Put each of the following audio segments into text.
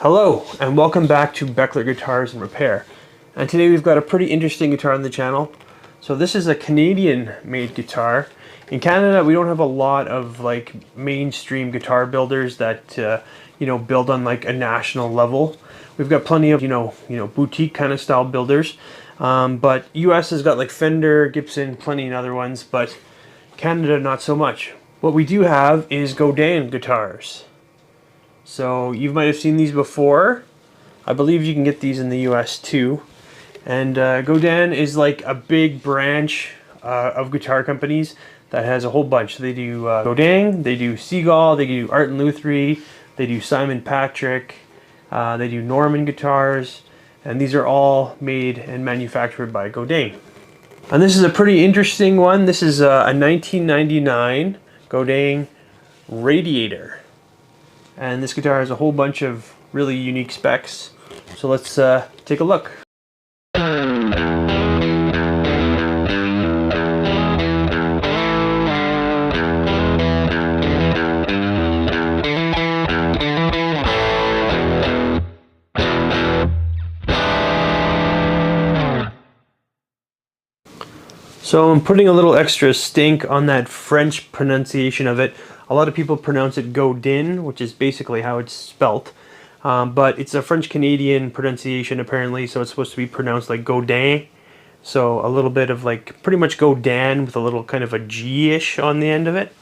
Hello, and welcome back to Beckler Guitars and Repair. And today we've got a pretty interesting guitar on the channel. So this is a Canadian-made guitar. In Canada, we don't have a lot of like mainstream guitar builders that build on like a national level. We've got plenty of boutique kind of style builders, but US has got like Fender, Gibson, plenty of other ones, but Canada not so much. What we do have is Godin guitars. So you might have seen these before. I believe you can get these in the US too. And Godin is like a big branch of guitar companies that has a whole bunch. They do Godin, they do Seagull, they do Art and Lutherie, they do Simon Patrick, they do Norman guitars, and these are all made and manufactured by Godin. And this is a pretty interesting one. This is a 1999 Godin Radiator. And this guitar has a whole bunch of really unique specs. So let's take a look. So I'm putting a little extra stink on that French pronunciation of it. A lot of people pronounce it Godin, which is basically how it's spelt. But it's a French-Canadian pronunciation apparently, so it's supposed to be pronounced like Godin. So a little bit of like, pretty much Godin with a little kind of a G-ish on the end of it.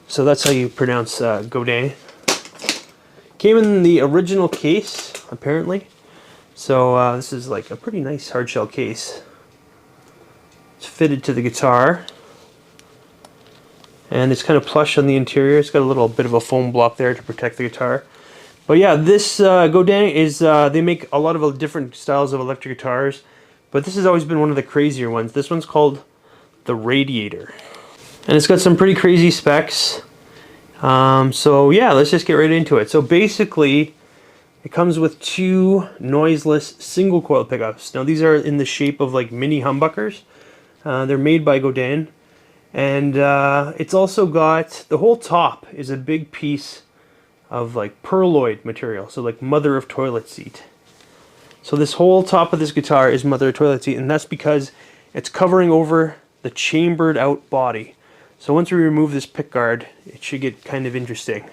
So that's how you pronounce Godin. Came in the original case, apparently. So this is like a pretty nice hardshell case. It's fitted to the guitar. And it's kind of plush on the interior. It's got a little bit of a foam block there to protect the guitar. But yeah, this Godin is, they make a lot of different styles of electric guitars, but this has always been one of the crazier ones. This one's called the Radiator. And it's got some pretty crazy specs. So yeah, let's just get right into it. So basically, it comes with two noiseless single coil pickups. Now these are in the shape of like mini humbuckers. They're made by Godin. And it's also got, the whole top is a big piece of like perloid material, so like mother of toilet seat. So this whole top of this guitar is mother of toilet seat, and that's because it's covering over the chambered out body. So once we remove this pick guard, it should get kind of interesting.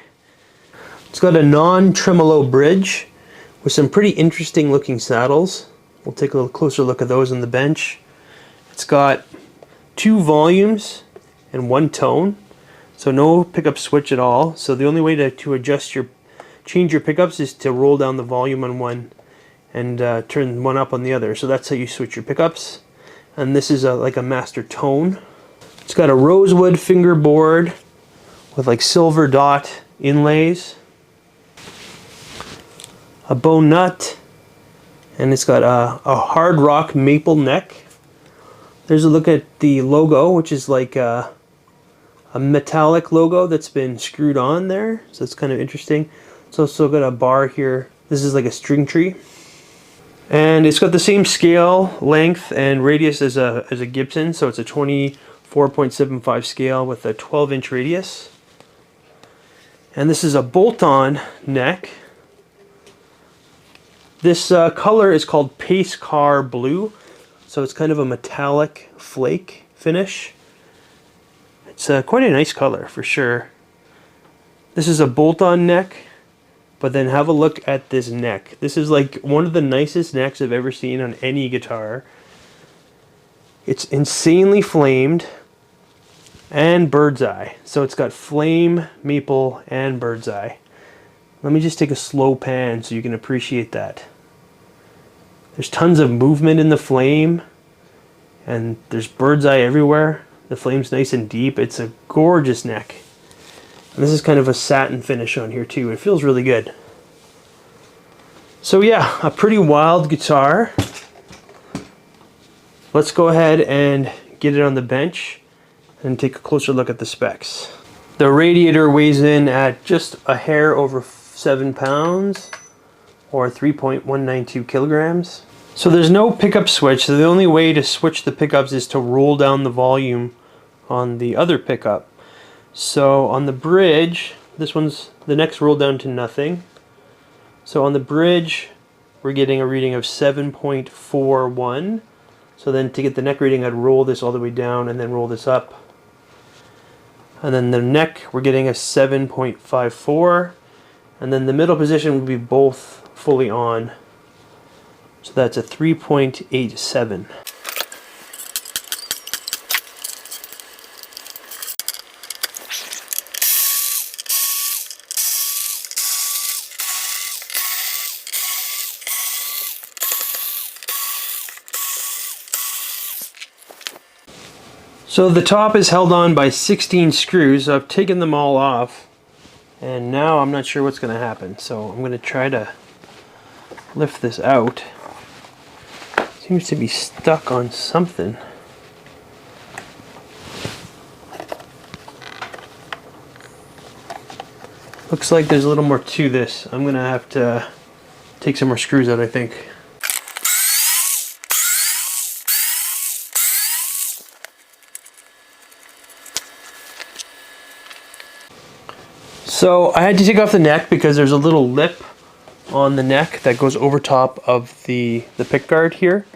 It's got a non-tremolo bridge with some pretty interesting looking saddles. We'll take a little closer look at those on the bench. It's got two volumes and one tone, so no pickup switch at all. So the only way to change your pickups is to roll down the volume on one and turn one up on the other. So that's how you switch your pickups. And this is like a master tone. It's got a rosewood fingerboard with like silver dot inlays, a bone nut, and it's got a hard rock maple neck. There's a look at the logo, which is like a metallic logo that's been screwed on there. So it's kind of interesting. It's also got a bar here. This is like a string tree. And it's got the same scale, length, and radius as a Gibson. So it's a 24.75 scale with a 12-inch radius. And this is a bolt-on neck. This color is called Pace Car Blue. So it's kind of a metallic flake finish. It's quite a nice color for sure. This is a bolt-on neck, but then have a look at this neck. This is like one of the nicest necks I've ever seen on any guitar. It's insanely flamed and bird's eye. So it's got flame, maple, and bird's eye. Let me just take a slow pan so you can appreciate that. There's tons of movement in the flame, and there's bird's eye everywhere. The flame's nice and deep. It's a gorgeous neck. And this is kind of a satin finish on here too. It feels really good. So yeah, a pretty wild guitar. Let's go ahead and get it on the bench and take a closer look at the specs. The Radiator weighs in at just a hair over 7 pounds. Or 3.192 kilograms. So there's no pickup switch, so the only way to switch the pickups is to roll down the volume on the other pickup. So on the bridge, this one's, the neck's rolled down to nothing. So on the bridge, we're getting a reading of 7.41. So then to get the neck reading, I'd roll this all the way down and then roll this up. And then the neck, we're getting a 7.54. And then the middle position would be both fully on. So that's a 3.87. So the top is held on by 16 screws. So I've taken them all off, and now I'm not sure what's going to happen. So I'm going to try to lift this out. Seems to be stuck on something. Looks like there's a little more to this. I'm going to have to take some more screws out, I think. So I had to take off the neck because there's a little lip on the neck that goes over top of the pick guard here.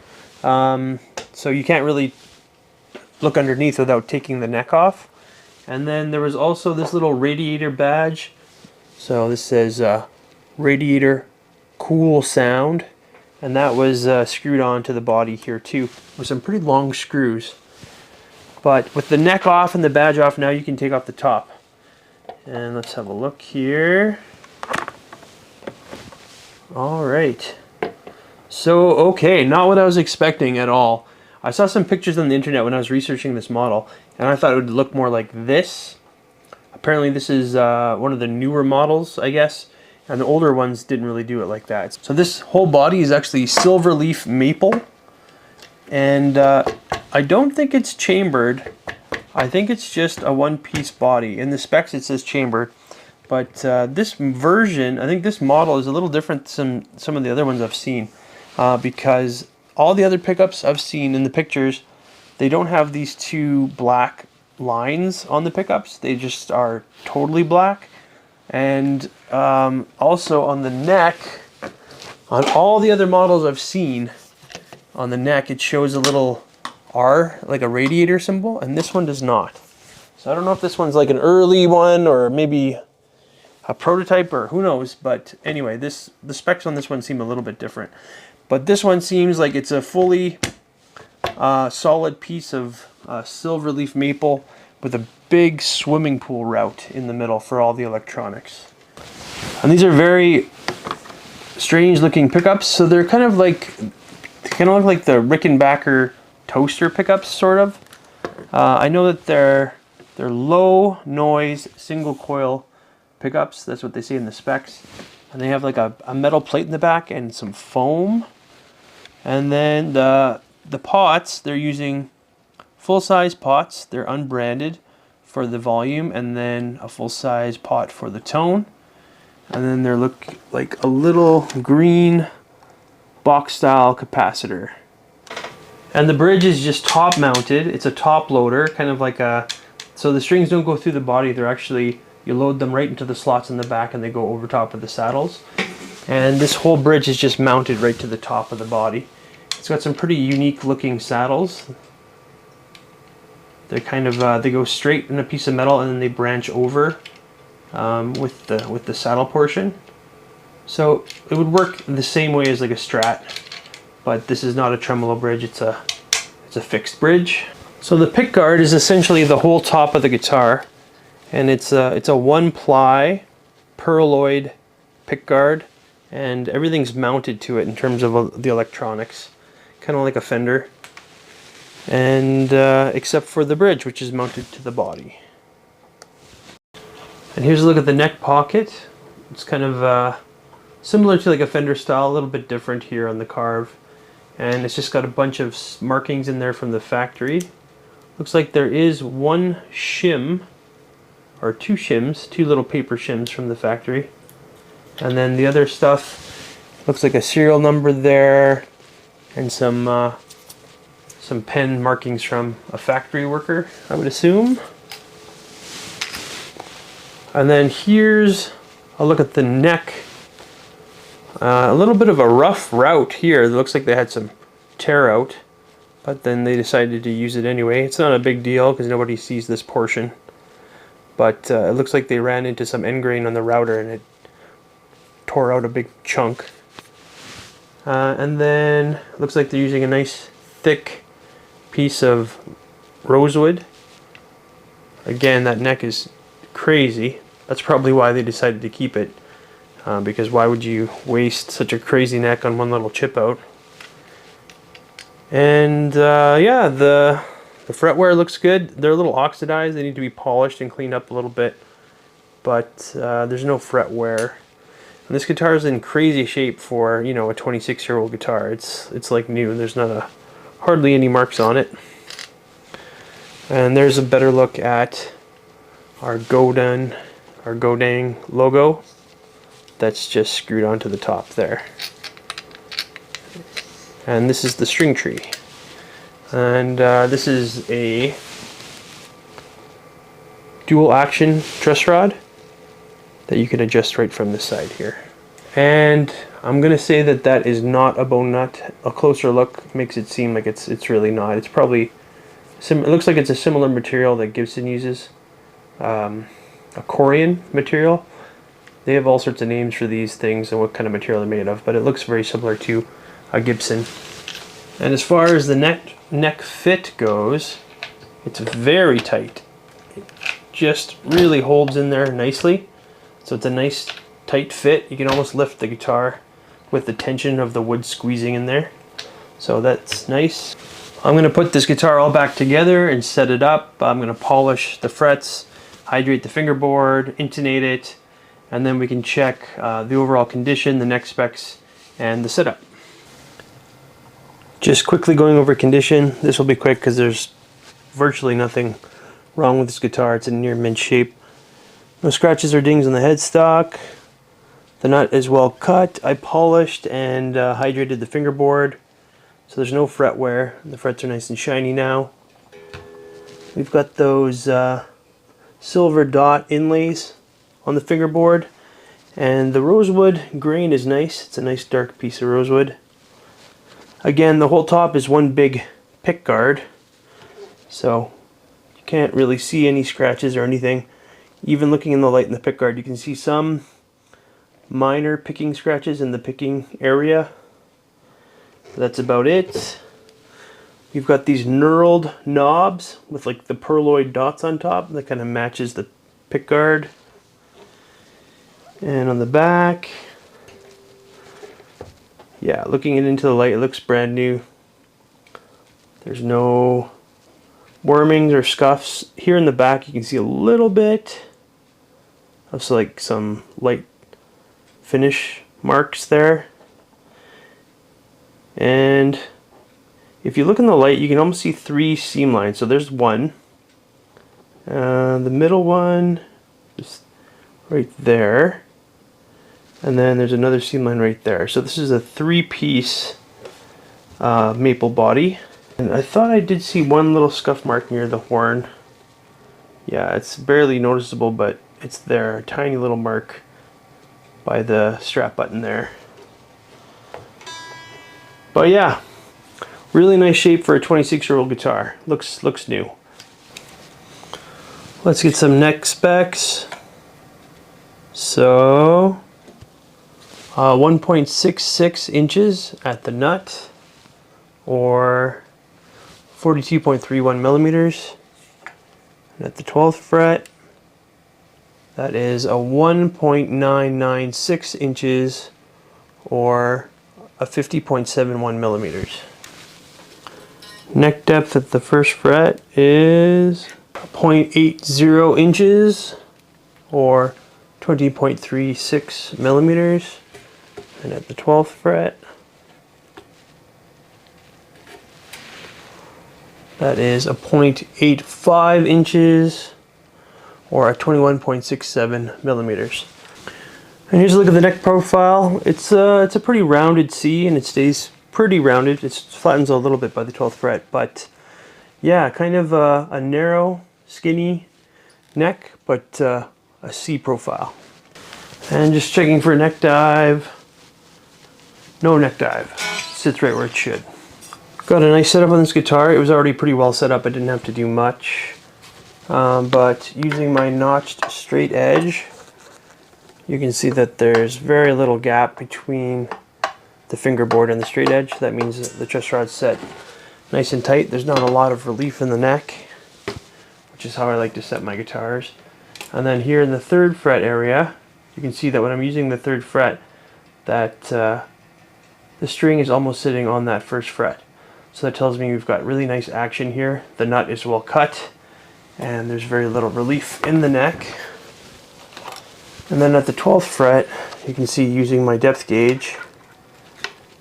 So you can't really look underneath without taking the neck off. And then there was also this little radiator badge. So this says Radiator Cool Sound. And that was screwed onto the body here too with some pretty long screws. But with the neck off and the badge off, now you can take off the top. And let's have a look here. All right. So, okay, not what I was expecting at all. I saw some pictures on the internet when I was researching this model, and I thought it would look more like this. Apparently this is one of the newer models, I guess, and the older ones didn't really do it like that. So this whole body is actually silver leaf maple, and I don't think it's chambered. I think it's just a one-piece body. In the specs it says chambered, but this version, I think this model is a little different than some of the other ones I've seen, because all the other pickups I've seen in the pictures, they don't have these two black lines on the pickups. They just are totally black. And also on the neck, on all the other models I've seen, on the neck it shows a little R, like a radiator symbol, and this one does not. So I don't know if this one's like an early one or maybe a prototype or who knows, but anyway, the specs on this one seem a little bit different. But this one seems like it's a fully solid piece of silver leaf maple with a big swimming pool route in the middle for all the electronics. And these are very strange looking pickups. So they're kind of look like the Rickenbacker toaster pickups, sort of. I know that they're low noise single coil pickups. That's what they say in the specs. And they have like a metal plate in the back and some foam. And then the pots, they're using full-size pots. They're unbranded for the volume, and then a full-size pot for the tone. And then there look like a little green box-style capacitor. And the bridge is just top mounted. It's a top loader, kind of like so the strings don't go through the body. They're actually, you load them right into the slots in the back and they go over top of the saddles. And this whole bridge is just mounted right to the top of the body. It's got some pretty unique looking saddles. They're kind of, they go straight in a piece of metal and then they branch over with the saddle portion. So it would work the same way as like a Strat. But this is not a tremolo bridge, it's a fixed bridge. So the pick guard is essentially the whole top of the guitar, and it's a 1-ply pearloid pick guard, and everything's mounted to it in terms of the electronics, kind of like a Fender, and except for the bridge, which is mounted to the body. And here's a look at the neck pocket. It's kind of similar to like a Fender style, a little bit different here on the carve. And it's just got a bunch of markings in there from the factory. Looks like there is one shim, or two shims, two little paper shims from the factory. And then the other stuff looks like a serial number there, and some pen markings from a factory worker, I would assume. And then here's a look at the neck A little bit of a rough route here. It looks like they had some tear out, but then they decided to use it anyway. It's not a big deal because nobody sees this portion. But it looks like they ran into some end grain on the router and it tore out a big chunk. And then it looks like they're using a nice thick piece of rosewood. Again, that neck is crazy. That's probably why they decided to keep it. Because why would you waste such a crazy neck on one little chip out? And yeah, the fretware looks good. They're a little oxidized. They need to be polished and cleaned up a little bit. But there's no fret wear. And this guitar is in crazy shape for, you know, a 26-year-old guitar. It's like new. There's not hardly any marks on it. And there's a better look at our Godin logo. That's just screwed onto the top there. And this is the string tree. And this is a dual action truss rod that you can adjust right from the side here. And I'm gonna say that that is not a bone nut. A closer look makes it seem like it's really not. It's probably it looks like it's a similar material that Gibson uses, a Corian material. They have all sorts of names for these things and what kind of material they're made of, but it looks very similar to a Gibson. And as far as the neck fit goes, it's very tight. It just really holds in there nicely. So it's a nice tight fit. You can almost lift the guitar with the tension of the wood squeezing in there. So that's nice. I'm going to put this guitar all back together and set it up. I'm going to polish the frets, hydrate the fingerboard, intonate it, and then we can check the overall condition, the neck specs, and the setup. Just quickly going over condition. This will be quick because there's virtually nothing wrong with this guitar. It's in near mint shape. No scratches or dings on the headstock. The nut is well cut. I polished and hydrated the fingerboard, so there's no fret wear. The frets are nice and shiny now. We've got those silver dot inlays on the fingerboard, and the rosewood grain is nice. It's a nice dark piece of rosewood. Again, the whole top is one big pick guard, so you can't really see any scratches or anything. Even looking in the light in the pick guard, you can see some minor picking scratches in the picking area. That's about it. We've got these knurled knobs with like the pearloid dots on top that kind of matches the pick guard. And on the back, yeah, looking into the light, it looks brand new. There's no wormings or scuffs. Here in the back you can see a little bit of like some light finish marks there. And if you look in the light, you can almost see 3 seam lines. So there's one. The middle one is right there. And then there's another seam line right there. So this is a 3-piece maple body. And I thought I did see one little scuff mark near the horn. Yeah, it's barely noticeable, but it's there. A tiny little mark by the strap button there. But yeah, really nice shape for a 26-year-old guitar. Looks new. Let's get some neck specs. So 1.66 inches at the nut, or 42.31 millimeters. And at the 12th fret, that is a 1.996 inches, or a 50.71 millimeters. Neck depth at the 1st fret is 0.80 inches, or 20.36 millimeters. And at the 12th fret, that is a 0.85 inches, or a 21.67 millimeters. And here's a look at the neck profile. It's a pretty rounded C, and it stays pretty rounded. It flattens a little bit by the 12th fret, but yeah, kind of a narrow, skinny neck, but a C profile. And just checking for a neck dive. No neck dive. Sits right where it should. Got a nice setup on this guitar. It was already pretty well set up. I didn't have to do much. But using my notched straight edge, you can see that there's very little gap between the fingerboard and the straight edge. That means the truss rod's set nice and tight. There's not a lot of relief in the neck, which is how I like to set my guitars. And then here in the 3rd fret area, you can see that when I'm using the 3rd fret, that the string is almost sitting on that 1st fret. So that tells me we've got really nice action here. The nut is well cut, and there's very little relief in the neck. And then at the 12th fret, you can see using my depth gauge,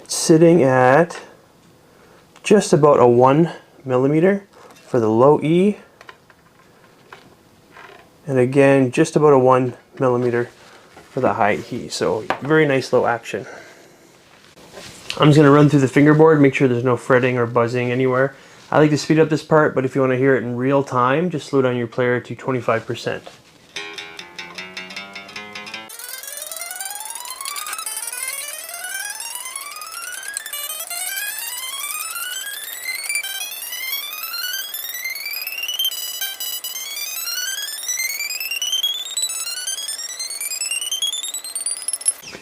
it's sitting at just about a 1 millimeter for the low E, and again just about a 1 millimeter for the high E. So very nice low action. I'm just going to run through the fingerboard, make sure there's no fretting or buzzing anywhere. I like to speed up this part, but if you want to hear it in real time, just slow down your player to 25%.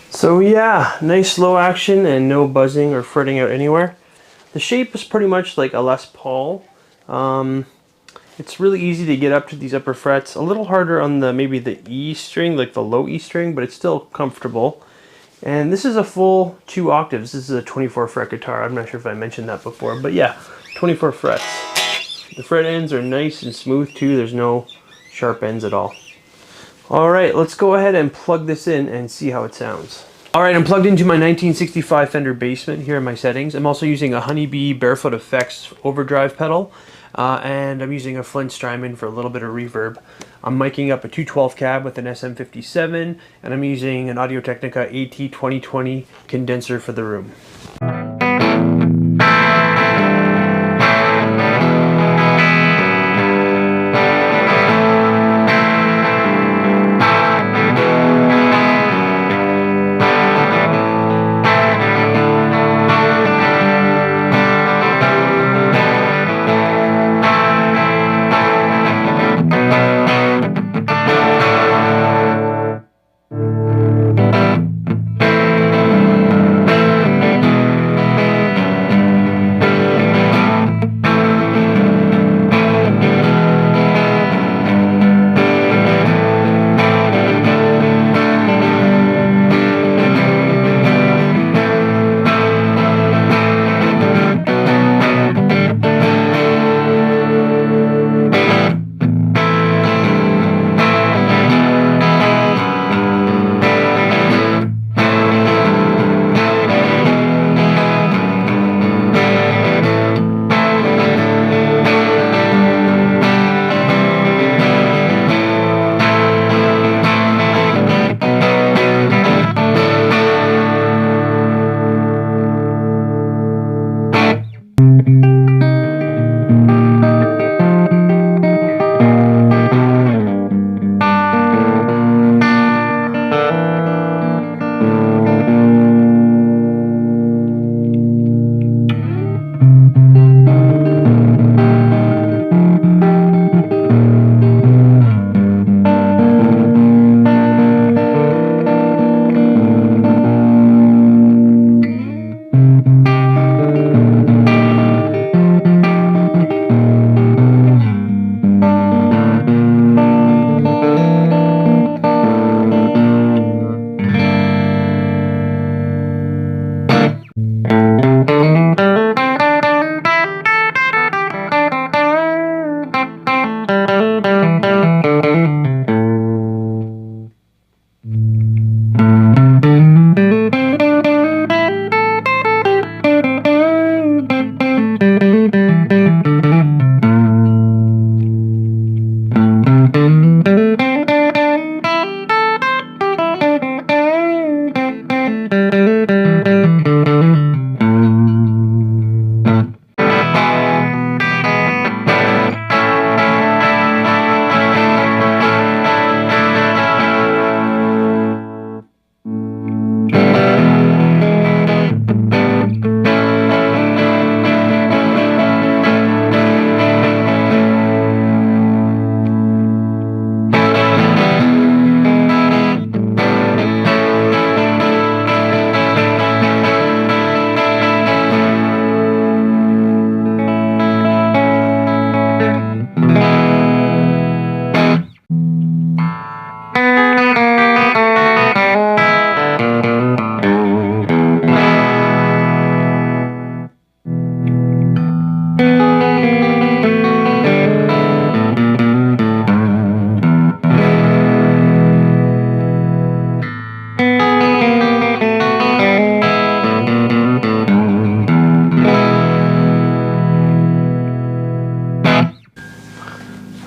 So yeah, nice low action and no buzzing or fretting out anywhere. The shape is pretty much like a Les Paul. It's really easy to get up to these upper frets. A little harder on maybe the E string, like the low E string, but it's still comfortable. And this is a full 2 octaves. This is a 24 fret guitar. I'm not sure if I mentioned that before, but yeah, 24 frets. The fret ends are nice and smooth too. There's no sharp ends at all. All right, let's go ahead and plug this in and see how it sounds. All right, I'm plugged into my 1965 Fender Basement here in my settings. I'm also using a Honeybee Barefoot Effects overdrive pedal, and I'm using a Flint Strymon for a little bit of reverb. I'm miking up a 212 cab with an SM57, and I'm using an Audio-Technica AT2020 condenser for the room.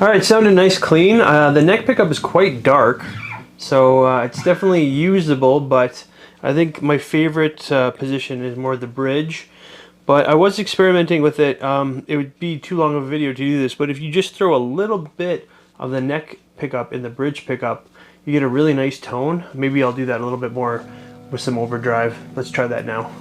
Alright, sounded nice clean. The neck pickup is quite dark, so it's definitely usable, but I think my favorite position is more the bridge. But I was experimenting with it. It would be too long of a video to do this, but if you just throw a little bit of the neck pickup in the bridge pickup, you get a really nice tone. Maybe I'll do that a little bit more with some overdrive. Let's try that now.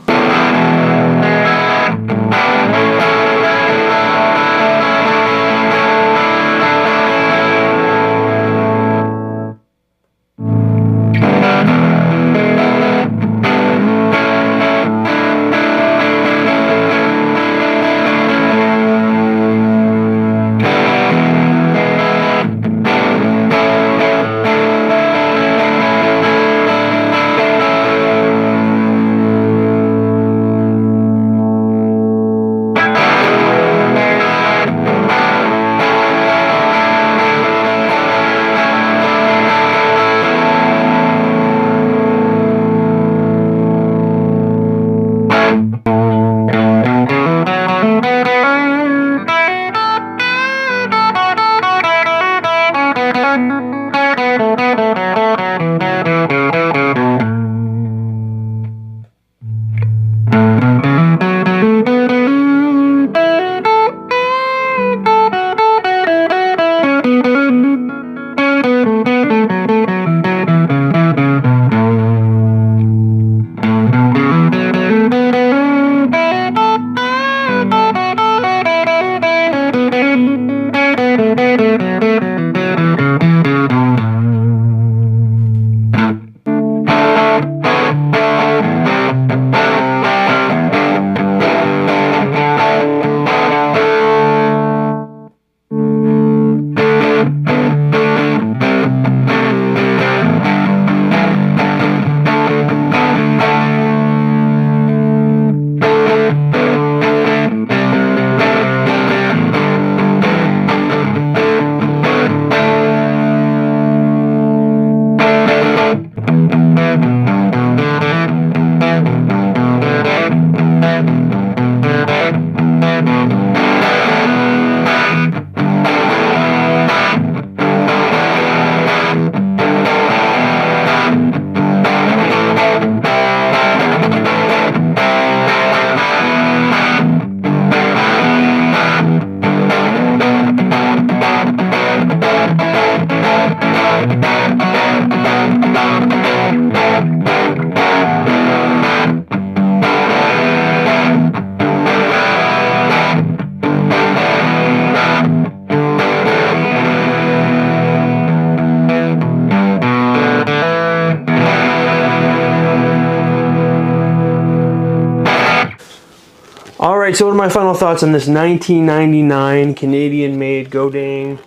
Alright, so what are my final thoughts on this 1999 Canadian-made Godin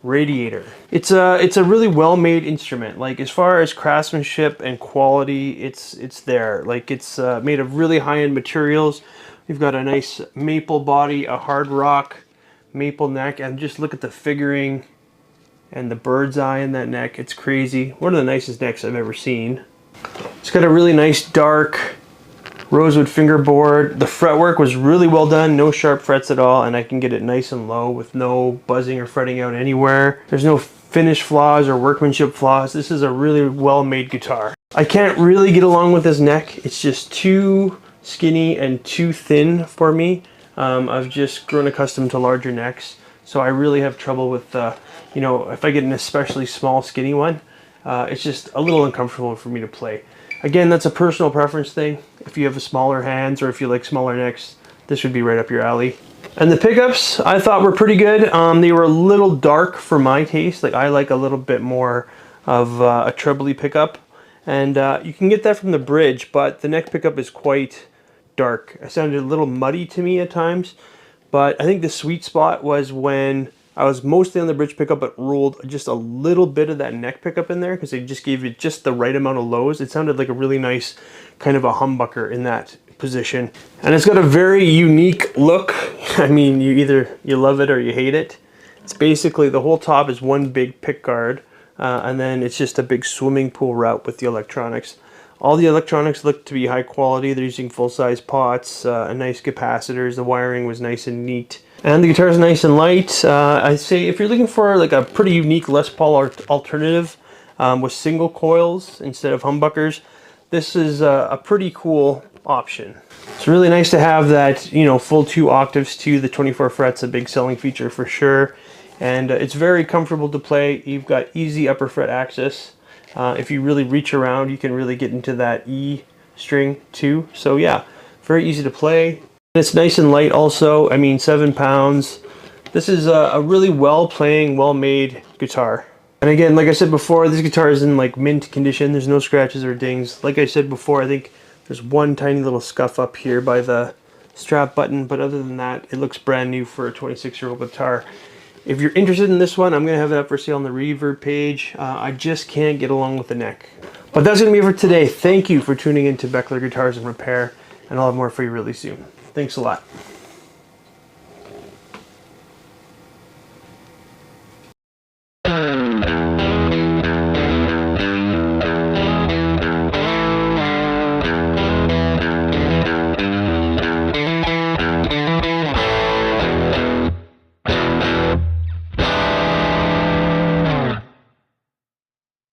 Radiator? It's a really well-made instrument. Like, as far as craftsmanship and quality, it's there. Like, it's made of really high-end materials. We've got a nice maple body, a hard rock maple neck, and just look at the figuring and the bird's eye in that neck. It's crazy. One of the nicest necks I've ever seen. It's got a really nice dark rosewood fingerboard. The fretwork was really well done, no sharp frets at all, and I can get it nice and low with no buzzing or fretting out anywhere. There's no finish flaws or workmanship flaws. This is a really well-made guitar. I can't really get along with this neck. It's just too skinny and too thin for me. I've just grown accustomed to larger necks, so I really have trouble with, you know, if I get an especially small skinny one, it's just a little uncomfortable for me to play. Again, that's a personal preference thing. If you have smaller hands or if you like smaller necks, this would be right up your alley. And the pickups I thought were pretty good. They were a little dark for my taste. Like, I like a little bit more of a trebly pickup. And you can get that from the bridge, but the neck pickup is quite dark. It sounded a little muddy to me at times, but I think the sweet spot was when I was mostly on the bridge pickup, but rolled just a little bit of that neck pickup in there because they just gave it just the right amount of lows. It sounded like a really nice kind of a humbucker in that position. And it's got a very unique look. I mean, you love it or you hate it. It's basically the whole top is one big pick guard, and then it's just a big swimming pool route with the electronics All the electronics look to be high quality. They're using full-size pots, nice capacitors. The wiring was nice and neat. And the guitar is nice and light. I'd say if you're looking for like a pretty unique Les Paul alternative with single coils instead of humbuckers, this is a pretty cool option. It's really nice to have that, you know, full 2 octaves to the 24 frets, a big selling feature for sure. And it's very comfortable to play. You've got easy upper fret access. If you really reach around, you can really get into that E string too. So yeah, very easy to play. It's nice and light also. I mean, 7 pounds. This is a really well-playing, well-made guitar. And again, like I said before, this guitar is in like mint condition. There's no scratches or dings. Like I said before, I think there's one tiny little scuff up here by the strap button, but other than that, it looks brand new for a 26-year-old guitar. If you're interested in this one, I'm going to have it up for sale on the Reverb page. I just can't get along with the neck. But that's going to be it for today. Thank you for tuning in to Beckler Guitars and Repair, and I'll have more for you really soon. Thanks a lot.